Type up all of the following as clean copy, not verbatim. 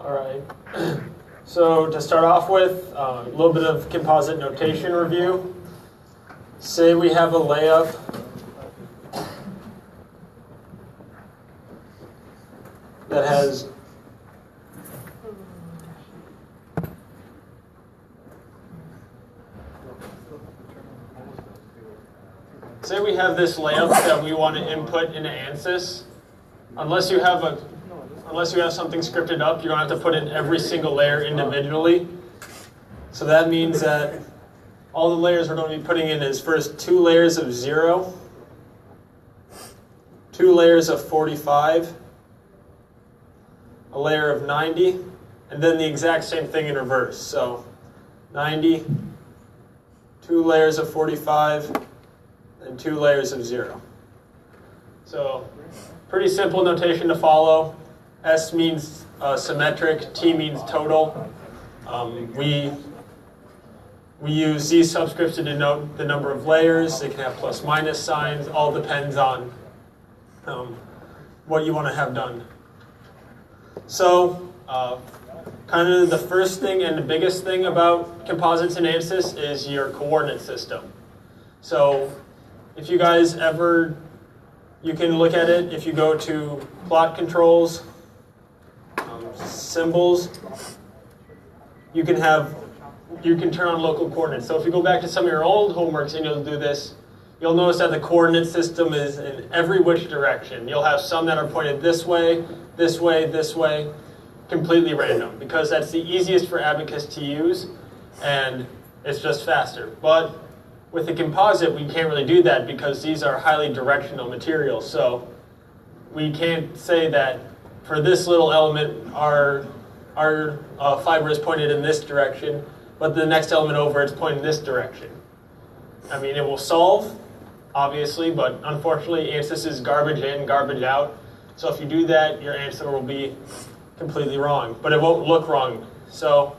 All right. So to start off with, a little bit of composite notation review. Say we have a layup that has say we have this layup that we want to input into ANSYS. Unless you have something scripted up, you're going to have to put in every single layer individually. So that means that all the layers we're going to be putting in is first 2 layers of 0, 2 layers of 45, a layer of 90, and then the exact same thing in reverse. So 90, 2 layers of 45, and 2 layers of 0. So pretty simple notation to follow. S means symmetric, T means total. We use Z subscripts to denote the number of layers. They can have plus minus signs. All depends on what you want to have done. So kind of the first thing and the biggest thing about composites in ANSYS is your coordinate system. So if you guys ever, you can look at it if you go to plot controls, symbols, you can turn on local coordinates. So if you go back to some of your old homeworks and you'll do this, you'll notice that the coordinate system is in every which direction. You'll have some that are pointed this way, this way, this way, completely random, because that's the easiest for Abacus to use, and it's just faster. But with the composite, we can't really do that because these are highly directional materials. So we can't say that for this little element, our fiber is pointed in this direction, but the next element over it's pointing this direction. I mean, it will solve, obviously, but unfortunately, ANSYS is garbage in, garbage out. So if you do that, your answer will be completely wrong, but it won't look wrong. So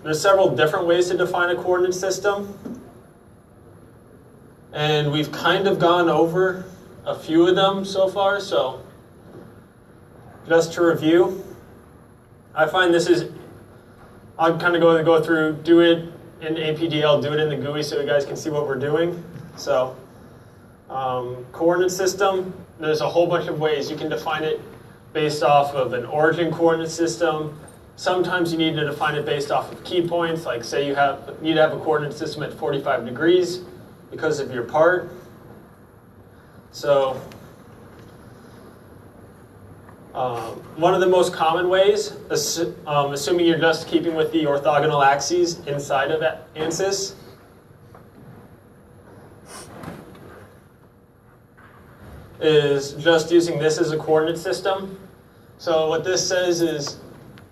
there's several different ways to define a coordinate system, and we've kind of gone over a few of them so far. So just to review, I find this is, I'm kind of going to go through, do it in APDL, do it in the GUI so you guys can see what we're doing. So coordinate system, there's a whole bunch of ways you can define it based off of an origin coordinate system. Sometimes you need to define it based off of key points, like say you need to have a coordinate system at 45 degrees because of your part. So one of the most common ways, assuming you're just keeping with the orthogonal axes inside of ANSYS, is just using this as a coordinate system. So what this says is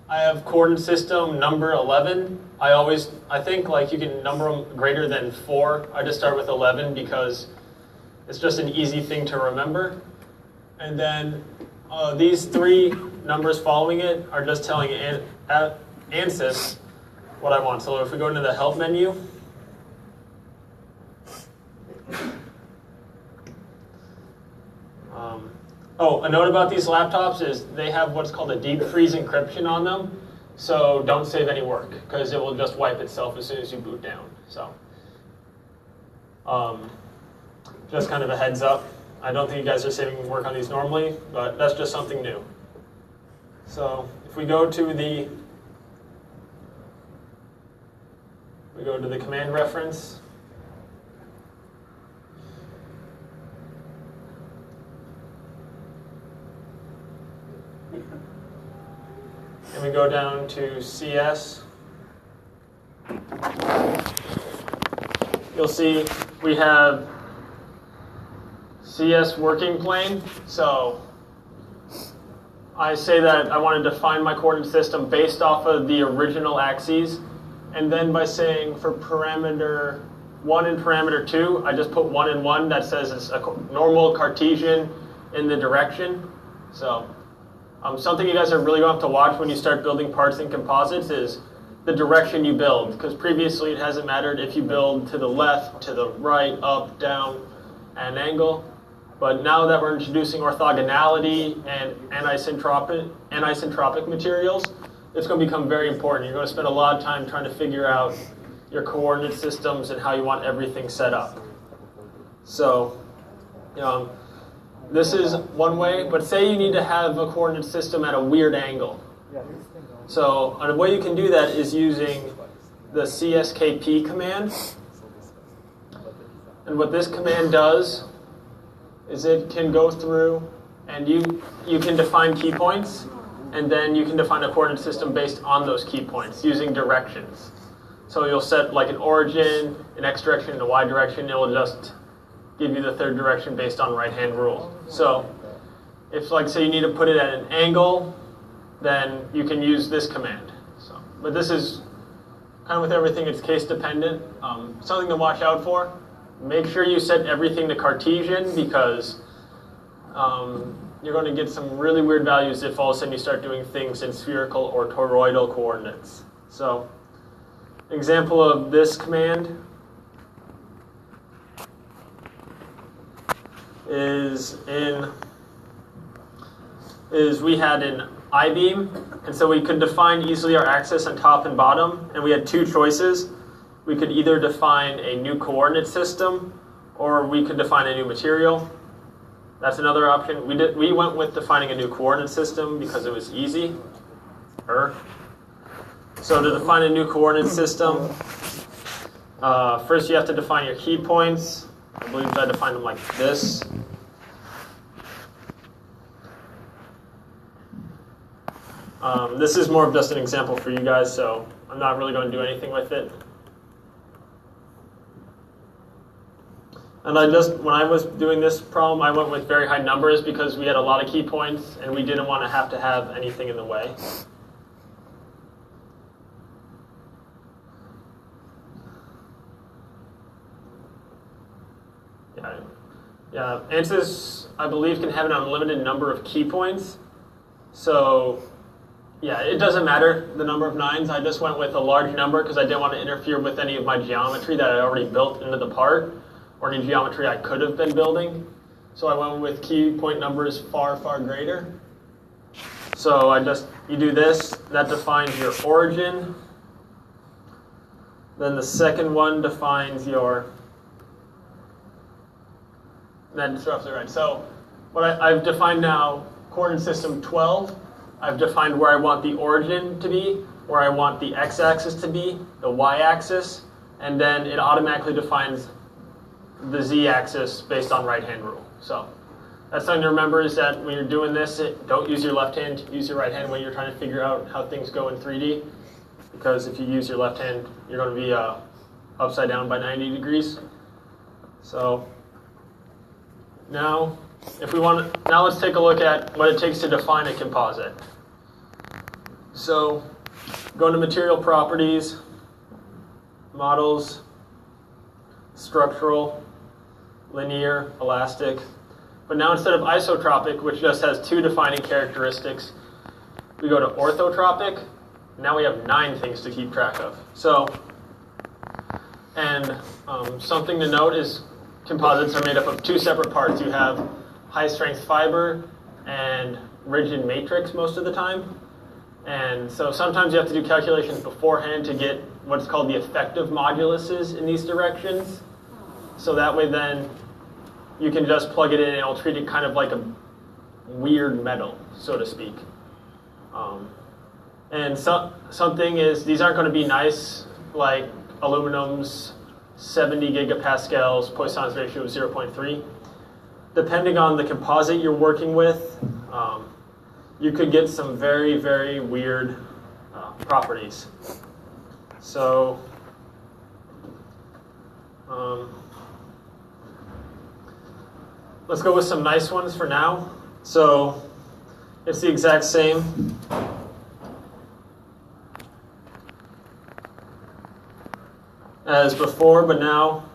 I have coordinate system number 11. I think like you can number them greater than 4. I just start with 11 because it's just an easy thing to remember. And then these 3 numbers following it are just telling ANSYS what I want. So if we go into the help menu, a note about these laptops is they have what's called a deep freeze encryption on them. So don't save any work because it will just wipe itself as soon as you boot down. So just kind of a heads up. I don't think you guys are saving work on these normally, but that's just something new. So if we go to the command reference, and we go down to CS, you'll see we have CS working plane. So I say that I want to define my coordinate system based off of the original axes, and then by saying for parameter 1 and parameter 2, I just put 1 and 1. That says it's a normal Cartesian in the direction. So something you guys are really going to have to watch when you start building parts in composites is the direction you build, because previously it hasn't mattered if you build to the left, to the right, up, down, and angle. But now that we're introducing orthogonality and anisentropic materials, it's going to become very important. You're going to spend a lot of time trying to figure out your coordinate systems and how you want everything set up. So, this is one way, but say you need to have a coordinate system at a weird angle. So, a way you can do that is using the CSKP command. And what this command does is it can go through and you can define key points, and then you can define a coordinate system based on those key points using directions. So you'll set like an origin, an x direction, and a y direction. It will just give you the third direction based on right-hand rule. So if, like, say you need to put it at an angle, then you can use this command. But this is kind of with everything, it's case dependent. Something to watch out for. Make sure you set everything to Cartesian, because you're going to get some really weird values if all of a sudden you start doing things in spherical or toroidal coordinates. So, example of this command is we had an I-beam, and so we could define easily our axis on top and bottom, and we had two choices. We could either define a new coordinate system, or we could define a new material. That's another option. We went with defining a new coordinate system because it was easy. So to define a new coordinate system, first you have to define your key points. I believe I defined them like this. This is more of just an example for you guys, so I'm not really going to do anything with it. And when I was doing this problem, I went with very high numbers because we had a lot of key points and we didn't want to have anything in the way. Yeah, ANSYS, I believe, can have an unlimited number of key points. So, yeah, it doesn't matter the number of 9s. I just went with a large number because I didn't want to interfere with any of my geometry that I already built into the part, or any geometry I could have been building. So I went with key point numbers far, far greater. So you do this, that defines your origin. Then the second one defines that's roughly right. So what I've defined now, coordinate system 12, I've defined where I want the origin to be, where I want the x-axis to be, the y-axis, and then it automatically defines the z-axis based on right-hand rule. So that's something to remember, is that when you're doing this, don't use your left hand, use your right hand when you're trying to figure out how things go in 3D. Because if you use your left hand, you're going to be upside down by 90 degrees. So now let's take a look at what it takes to define a composite. So go to material properties, models, structural, linear, elastic. But now instead of isotropic, which just has 2 defining characteristics, we go to orthotropic. Now we have 9 things to keep track of. So, and something to note is composites are made up of 2 separate parts. You have high strength fiber and rigid matrix most of the time. And so sometimes you have to do calculations beforehand to get what's called the effective moduluses in these directions. So that way then you can just plug it in and it'll treat it kind of like a weird metal, so to speak. And something is, these aren't going to be nice like aluminum's 70 gigapascals, Poisson's ratio of 0.3. Depending on the composite you're working with, you could get some very, very weird properties. So, let's go with some nice ones for now. So, it's the exact same. As before, but now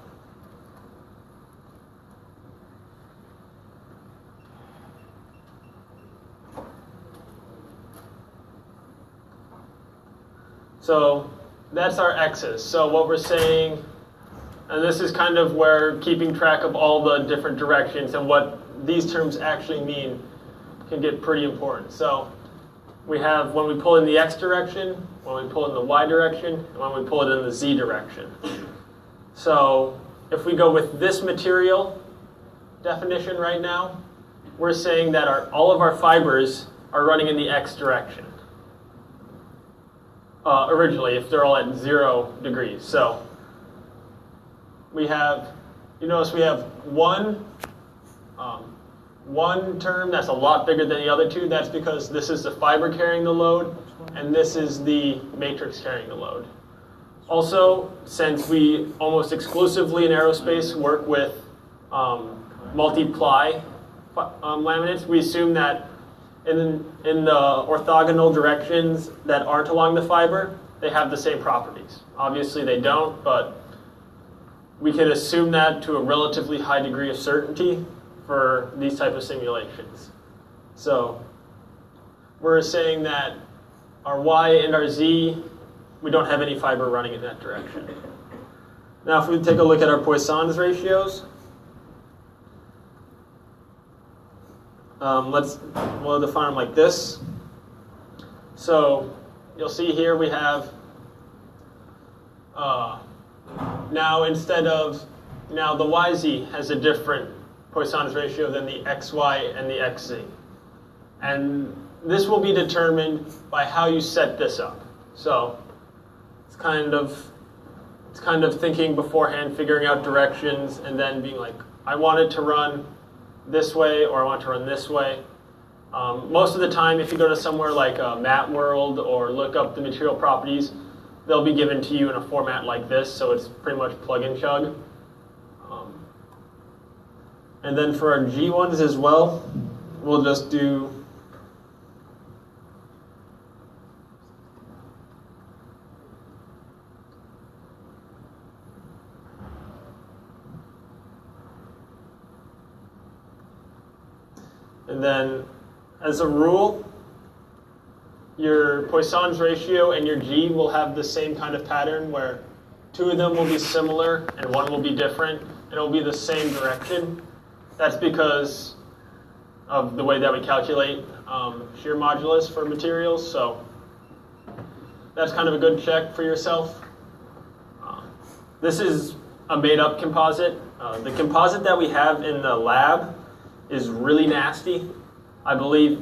so that's our x's. So what we're saying, and this is kind of where keeping track of all the different directions and what these terms actually mean can get pretty important. So we have when we pull in the x direction, when we pull in the y direction, and when we pull it in the z direction. So if we go with this material definition right now, we're saying that all of our fibers are running in the x direction. Originally, if they're all at 0 degrees. So we have, you notice we have one term that's a lot bigger than the other two. That's because this is the fiber carrying the load, and this is the matrix carrying the load. Also, since we almost exclusively in aerospace work with multi-ply laminates, we assume that in the orthogonal directions that aren't along the fiber, they have the same properties. Obviously they don't, but we can assume that to a relatively high degree of certainty for these type of simulations. So we're saying that our y and our z, we don't have any fiber running in that direction. Now if we take a look at our Poisson's ratios, we'll define them like this. So you'll see here we have now the YZ has a different Poisson's ratio than the XY and the XZ. And this will be determined by how you set this up. So it's kind of thinking beforehand, figuring out directions, and then being like, I want it to run this way, or I want to run this way. Most of the time, if you go to somewhere like Mat World or look up the material properties, they'll be given to you in a format like this, so it's pretty much plug and chug. And then for our G ones as well, we'll just do and then as a rule, your Poisson's ratio and your G will have the same kind of pattern where two of them will be similar and one will be different, and it will be the same direction. That's because of the way that we calculate shear modulus for materials, so that's kind of a good check for yourself. This is a made-up composite. The composite that we have in the lab is really nasty. I believe,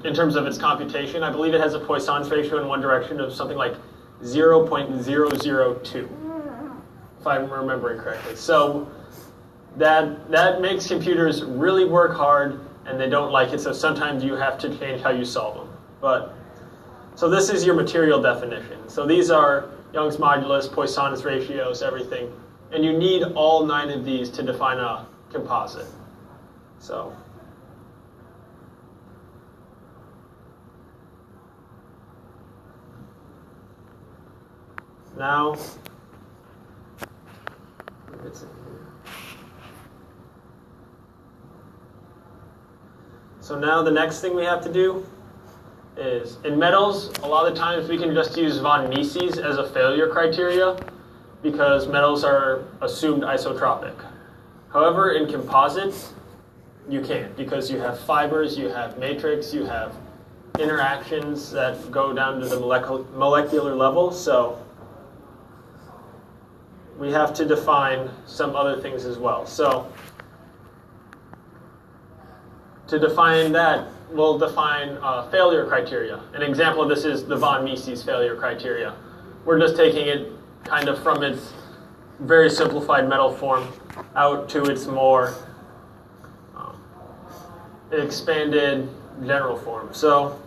in terms of its computation, I believe it has a Poisson's ratio in one direction of something like 0.002, if I'm remembering correctly. So that makes computers really work hard, and they don't like it, so sometimes you have to change how you solve them. So this is your material definition. So these are Young's modulus, Poisson's ratios, everything. And you need all 9 of these to define a composite. So now it's in here. So now the next thing we have to do is, in metals, a lot of times we can just use von Mises as a failure criteria because metals are assumed isotropic. However, in composites, you can't, because you have fibers, you have matrix, you have interactions that go down to the molecular level, so we have to define some other things as well. So to define that, we'll define failure criteria. An example of this is the von Mises failure criteria. We're just taking it kind of from its very simplified metal form out to its more expanded general form. So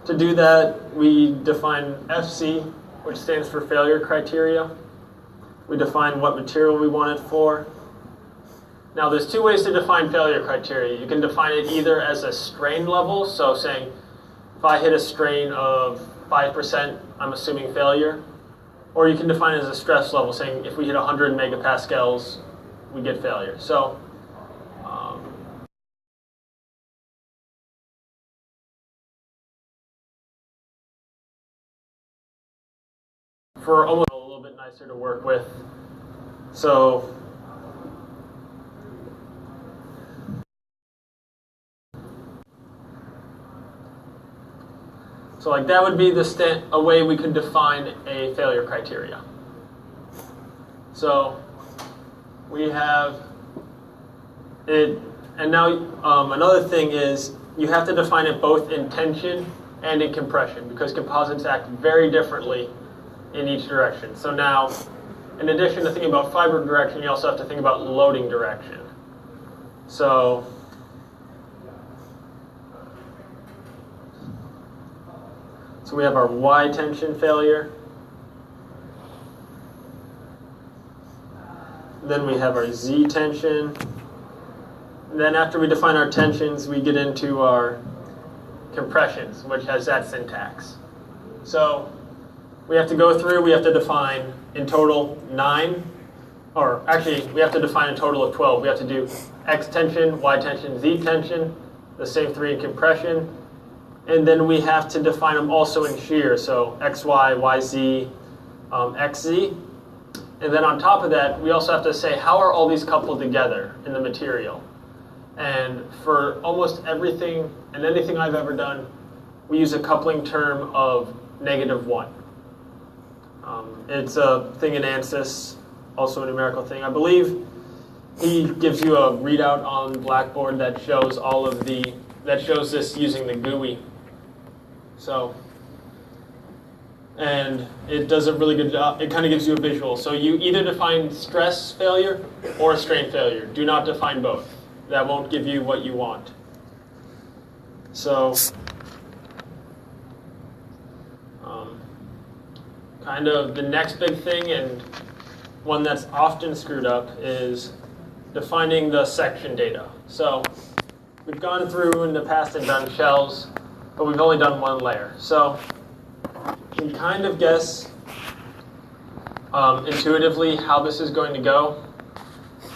to do that, we define FC, which stands for failure criteria. We define what material we want it for. Now there's 2 ways to define failure criteria. You can define it either as a strain level, so saying if I hit a strain of 5%, I'm assuming failure. Or you can define it as a stress level, saying if we hit 100 megapascals, we get failure. So for almost a little bit nicer to work with. So So like that would be a way we could define a failure criteria. So we have it, and now another thing is you have to define it both in tension and in compression, because composites act very differently in each direction. So now, in addition to thinking about fiber direction, you also have to think about loading direction. So we have our Y tension failure. Then we have our Z tension. And then after we define our tensions, we get into our compressions, which has that syntax. So we have to go through, we have to define in total 9, or actually we have to define a total of 12. We have to do X tension, Y tension, Z tension, the same 3 in compression. And then we have to define them also in shear, so XY, YZ, XZ. And then on top of that, we also have to say, how are all these coupled together in the material? And for almost everything and anything I've ever done, we use a coupling term of -1. It's a thing in ANSYS, also a numerical thing. I believe he gives you a readout on Blackboard that shows that shows this using the GUI. So, and it does a really good job. It kind of gives you a visual. So you either define stress failure or strain failure. Do not define both. That won't give you what you want. So, kind of the next big thing, and one that's often screwed up, is defining the section data. So we've gone through in the past and done shells, but we've only done one layer. So you can kind of guess intuitively how this is going to go.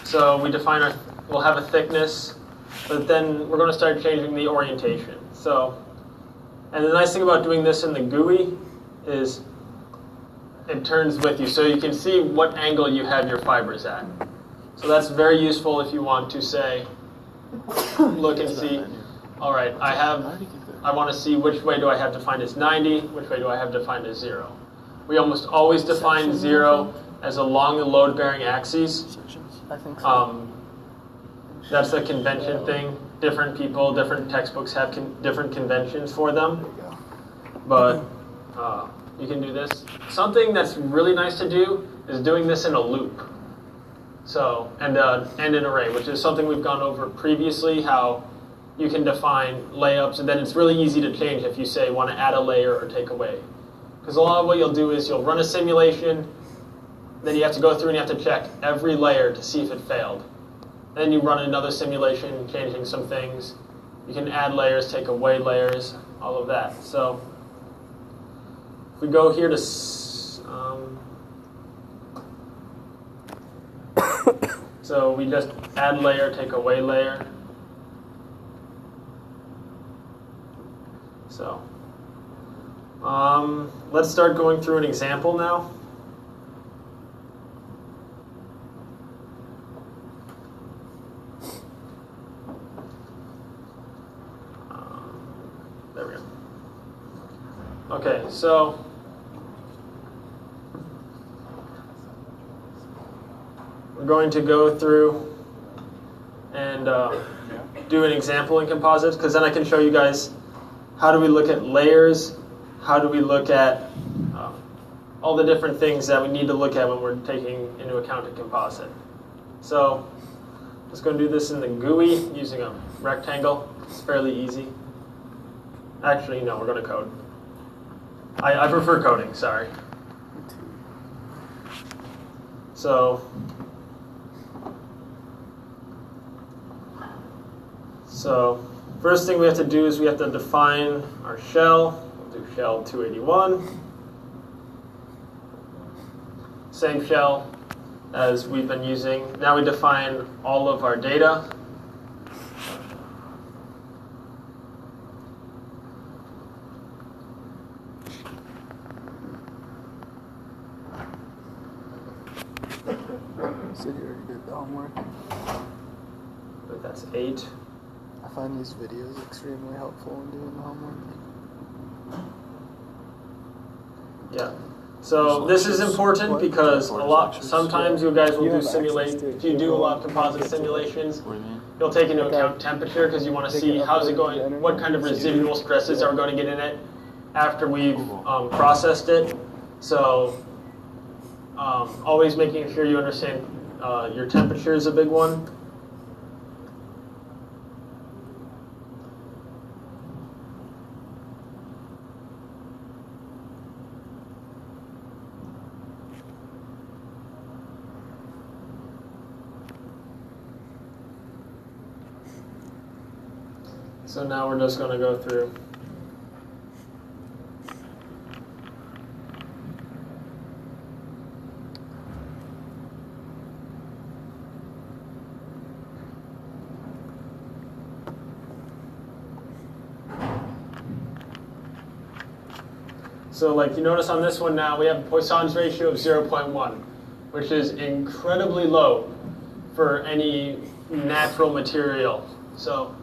So we define we'll have a thickness, but then we're going to start changing the orientation. So, and the nice thing about doing this in the GUI is it turns with you, so you can see what angle you have your fibers at. So that's very useful if you want to say, look and see, all right, I want to see which way do I have defined as 90, which way do I have defined as 0. We almost always define 0 as along the load-bearing axes. I think so. That's a convention thing. Different people, different textbooks have different conventions for them. But you can do this. Something that's really nice to do is doing this in a loop. So, and an array, which is something we've gone over previously, how you can define layups, and then it's really easy to change if you say want to add a layer or take away. Because a lot of what you'll do is you'll run a simulation, then you have to go through and you have to check every layer to see if it failed. Then you run another simulation, changing some things. You can add layers, take away layers, all of that. So if we go here to so we just add layer, take away layer. So let's start going through an example now. There we go. Okay, so we're going to go through and do an example in composites, because then I can show you guys how do we look at layers, how do we look at all the different things that we need to look at when we're taking into account a composite. So just going to do this in the GUI using a rectangle. It's fairly easy. Actually, no, we're going to code. I prefer coding, sorry. So first thing we have to do is we have to define our shell. We'll do shell 281. Same shell as we've been using. Now we define all of our data. You said you already did the homework. But that's 8. I find these videos extremely helpful in doing the homework. Yeah. So this is important because sometimes you guys will do simulate. If you do a lot of composite simulations, you'll take into account temperature because you want to see how's it going, what kind of residual stresses are going to get in it after we've processed it. So always making sure you understand your temperature is a big one. So now we're just going to go through. So like you notice on this one now, we have a Poisson's ratio of 0.1, which is incredibly low for any natural material. So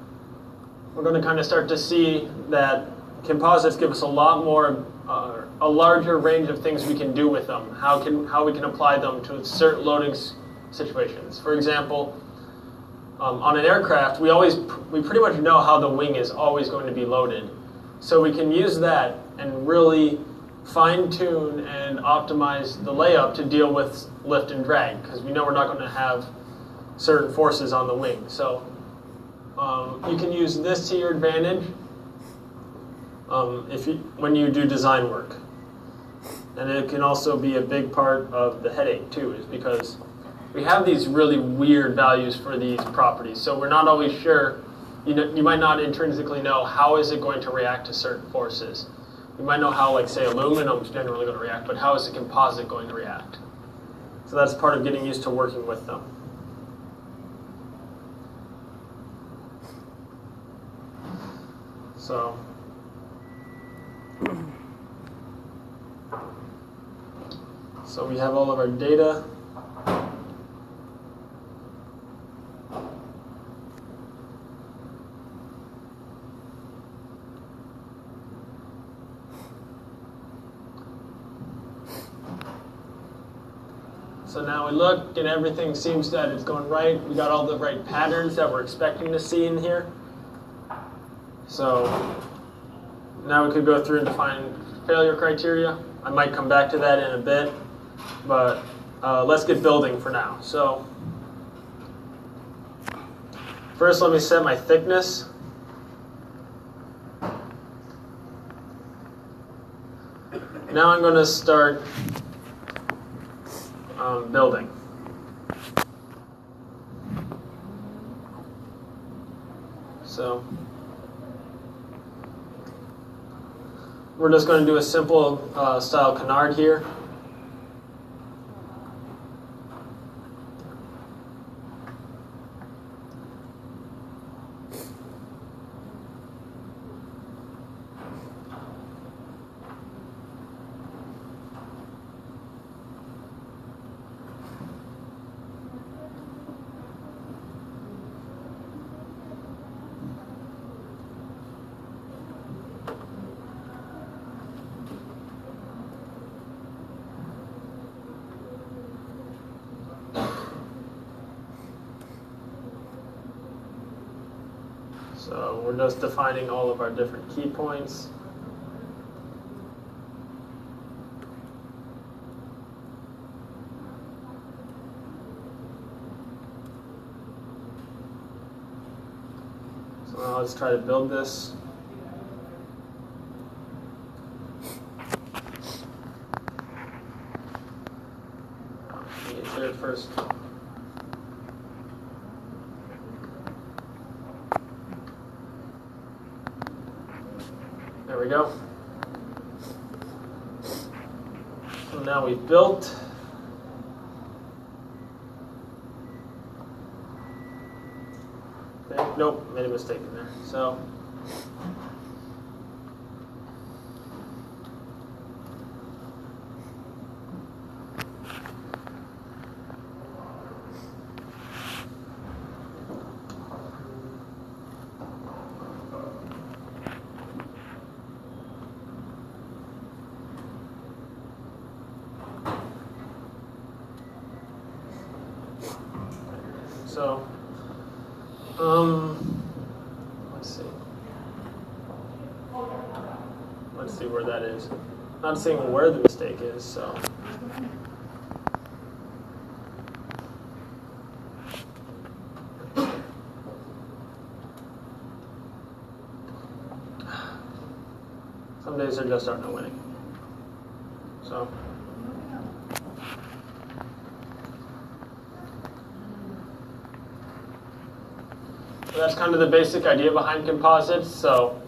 we're going to kind of start to see that composites give us a lot more, a larger range of things we can do with them. How we can apply them to certain loading situations. For example, on an aircraft, we pretty much know how the wing is always going to be loaded. So we can use that and really fine-tune and optimize the layup to deal with lift and drag, because we know we're not going to have certain forces on the wing. So you can use this to your advantage when you do design work. And it can also be a big part of the headache too, is because we have these really weird values for these properties. So we're not always sure, you might not intrinsically know how is it going to react to certain forces. You might know how, like, say, aluminum is generally going to react, but how is a composite going to react? So that's part of getting used to working with them. So we have all of our data. So now we look and everything seems that it's going right. We got all the right patterns that we're expecting to see in here. So now we could go through and define failure criteria. I might come back to that in a bit, but let's get building for now. So first let me set my thickness. Now I'm going to start building. So we're just going to do a simple style canard here. So we're just defining all of our different key points. So now let's try to build this. Let me get cleared first. There we go. So now we've built. Okay. Nope, made a mistake in there. So So, let's see. Let's see where that is. Not seeing where the mistake is, so. Some days there just aren't no winning. So. So that's kind of the basic idea behind composites. So,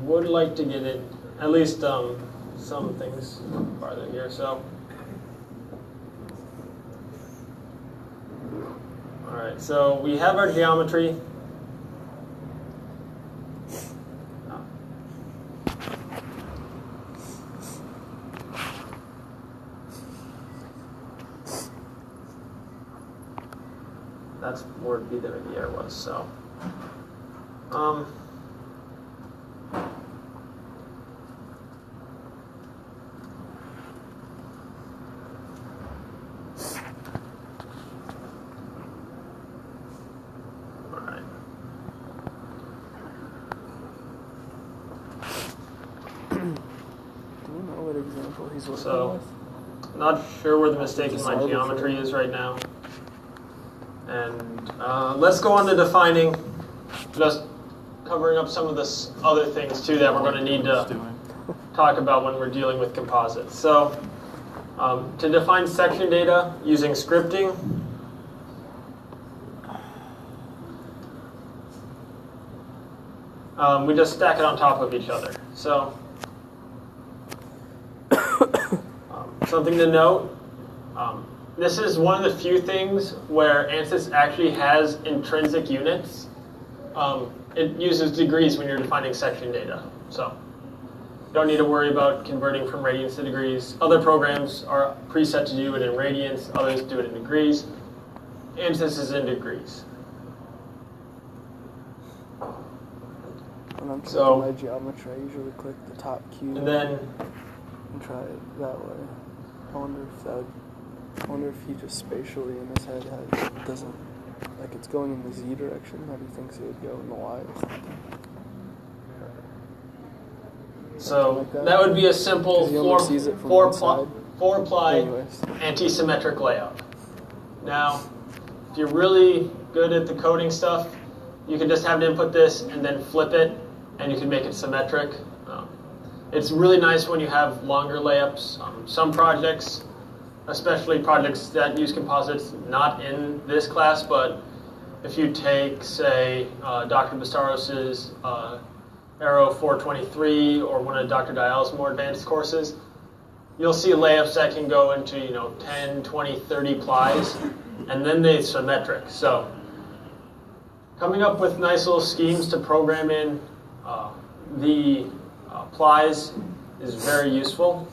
would like to get it at least some things farther here. So, all right. So we have our geometry. That's where B there the air was. So, so not sure where the mistake in my geometry is right now. And let's go on to defining, just covering up some of the other things too that we're going to need to talk about when we're dealing with composites. So to define section data using scripting, we just stack it on top of each other. So something to note, this is one of the few things where ANSYS actually has intrinsic units. It uses degrees when you're defining section data. So you don't need to worry about converting from radians to degrees. Other programs are preset to do it in radians, others do it in degrees. ANSYS is in degrees. When I'm checking my geometry, I usually click the top cube and then try it that way. I wonder if he just spatially in his head doesn't, like it's going in the Z direction, how he thinks it would go in the Y or something. So like that would be a simple four-ply anti-symmetric layout. Now, if you're really good at the coding stuff, you can just have it input this and then flip it, and you can make it symmetric. It's really nice when you have longer layups. Some projects, especially projects that use composites, not in this class, but if you take, say, Dr. Bastaros's Aero 423 or one of Dr. Dial's more advanced courses, you'll see layups that can go into 10, 20, 30 plies, and then they're symmetric. So coming up with nice little schemes to program in the plies is very useful.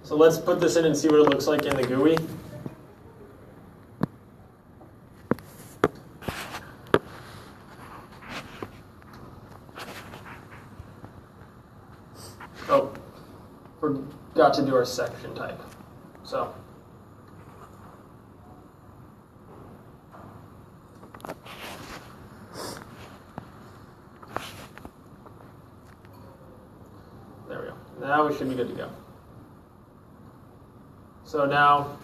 So let's put this in and see what it looks like in the GUI. Oh, forgot to do our section type. So there we go. Now we should be good to go. So now,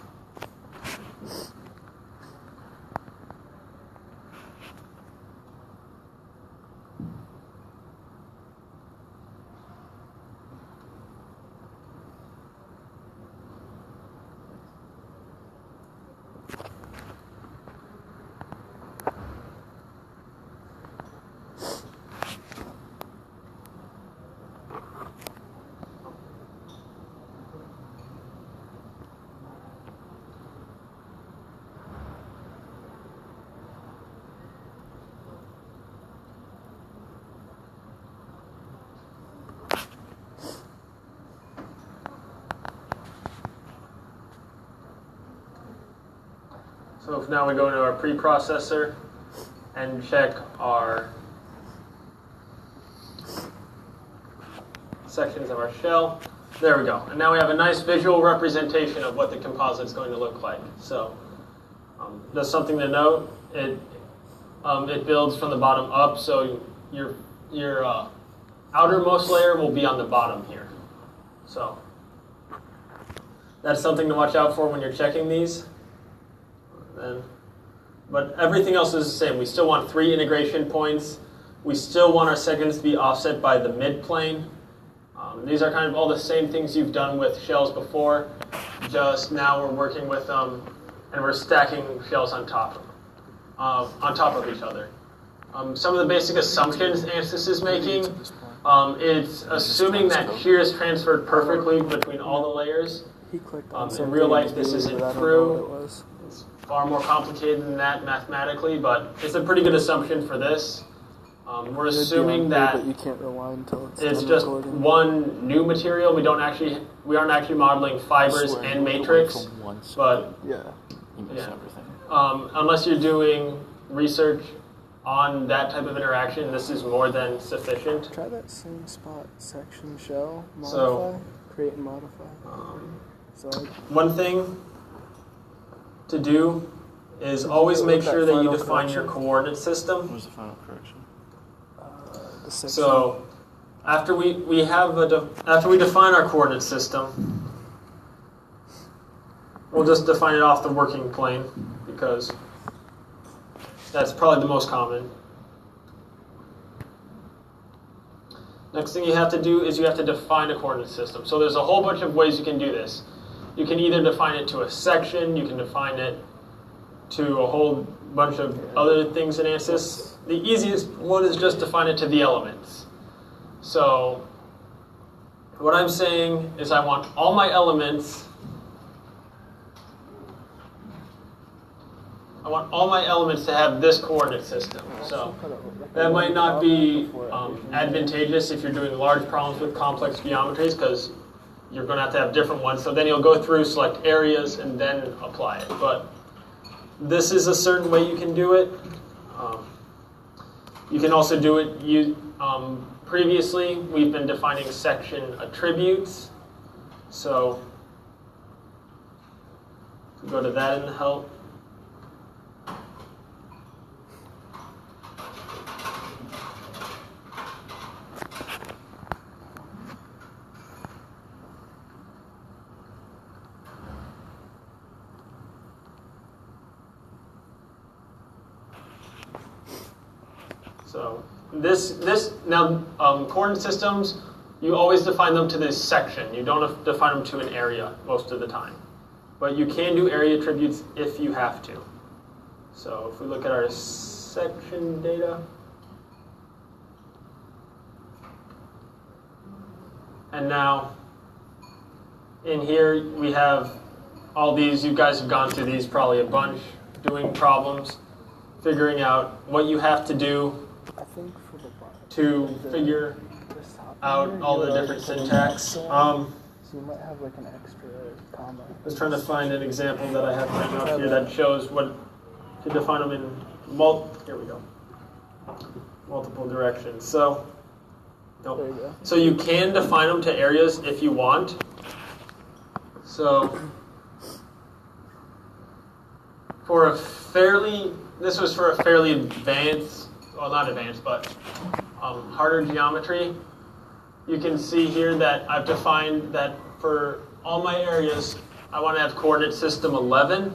so if now we go into our preprocessor and check our sections of our shell. There we go. And now we have a nice visual representation of what the composite is going to look like. So Just something to note, it builds from the bottom up, so your outermost layer will be on the bottom here. So that's something to watch out for when you're checking these. But everything else is the same. We still want 3 integration points. We still want our seconds to be offset by the midplane. These are kind of all the same things you've done with shells before, just now we're working with them and we're stacking shells on top of each other. Some of the basic assumptions ANSYS is making, it's assuming that shear is transferred perfectly between all the layers. In real life, this isn't true. It's far more complicated than that mathematically, but it's a pretty good assumption for this. We're assuming that you can't rewind until it's just one new material. We aren't actually modeling fibers and matrix, but unless you're doing research on that type of interaction, this is more than sufficient. Try that same spot section shell, modify, create and modify. One thing to do is always make sure that you define your coordinate system. What was the final correction? So after we define our coordinate system, we'll just define it off the working plane because that's probably the most common. Next thing you have to do is you have to define a coordinate system. So there's a whole bunch of ways you can do this. You can either define it to a section, you can define it to a whole bunch of other things in ANSYS. The easiest one is just define it to the elements. So what I'm saying is I want all my elements to have this coordinate system. So that might not be advantageous if you're doing large problems with complex geometries because you're going to have different ones. So then you'll go through, select areas, and then apply it. But this is a certain way you can do it. You can also do it, previously we've been defining section attributes. So go to that in the help. So coordinate systems, you always define them to this section. You don't define them to an area most of the time. But you can do area attributes if you have to. So if we look at our section data, and now in here we have all these. You guys have gone through these probably a bunch, doing problems, figuring out what you have to do to figure out all the different syntax. So you might have like an extra comma. I was trying to find an example that I have written up here that shows what to define them in here we go. Multiple directions. So so you can define them to areas if you want. So this was for a fairly advanced, well not advanced, but harder geometry. You can see here that I've defined that for all my areas, I want to have coordinate system 11.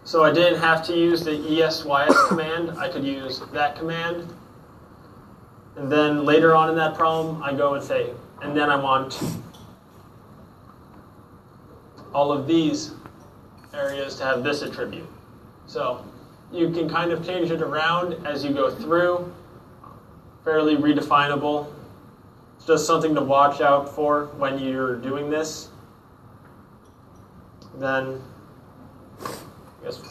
So I didn't have to use the ESYS command. I could use that command. And then later on in that problem, I go and say, and then I want all of these areas to have this attribute. So you can kind of change it around as you go through. Fairly redefinable. It's just something to watch out for when you're doing this. Then, I guess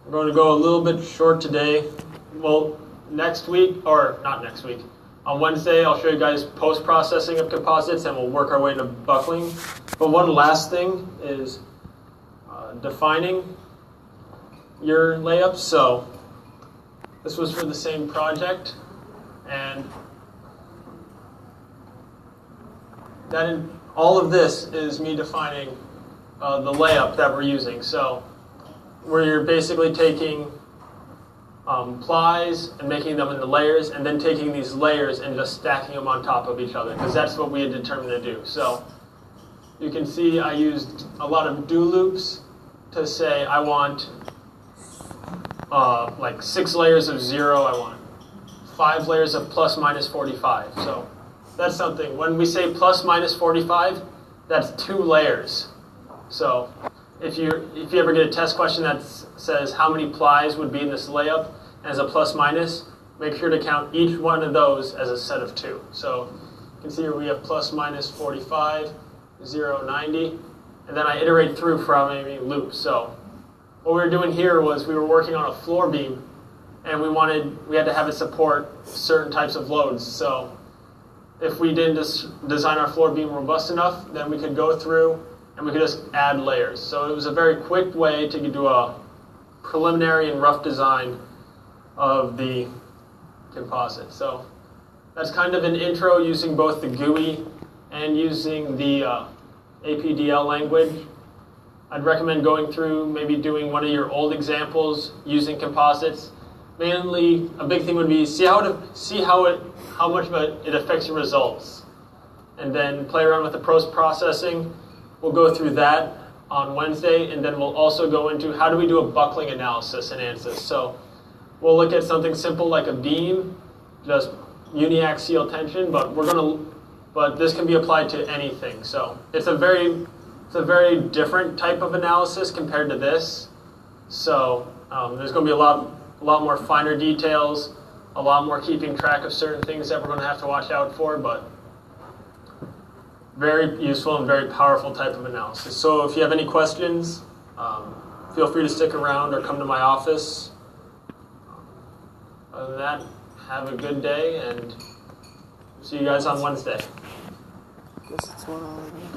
we're going to go a little bit short today. Well, next week, or not next week, on Wednesday I'll show you guys post-processing of composites and we'll work our way into buckling. But one last thing is defining your layups. So this was for the same project, and all of this is me defining the layup that we're using. So where you're basically taking plies and making them into layers, and then taking these layers and just stacking them on top of each other, because that's what we had determined to do. So you can see I used a lot of do loops to say I want like 6 layers of 0, I want 5 layers of plus minus 45. So that's something. When we say plus minus 45, that's 2 layers. So if you ever get a test question that says how many plies would be in this layup as a plus minus, make sure to count each one of those as a set of 2. So you can see here we have plus minus 45, 0, 90, and then I iterate through for how many loops. So what we were doing here was we were working on a floor beam, and we had to have it support certain types of loads. So if we didn't design our floor beam robust enough, then we could go through and we could just add layers. So it was a very quick way to do a preliminary and rough design of the composite. So that's kind of an intro using both the GUI and using the APDL language. I'd recommend going through, maybe doing one of your old examples using composites. Mainly, a big thing would be how much of it affects your results, and then play around with the post-processing. We'll go through that on Wednesday, and then we'll also go into how do we do a buckling analysis in ANSYS. So we'll look at something simple like a beam, just uniaxial tension, but this can be applied to anything. So it's a very different type of analysis compared to this. So there's going to be a lot more finer details, a lot more keeping track of certain things that we're going to have to watch out for, but very useful and very powerful type of analysis. So if you have any questions, feel free to stick around or come to my office. Other than that, have a good day, and see you guys on Wednesday. Guess it's 1 hour.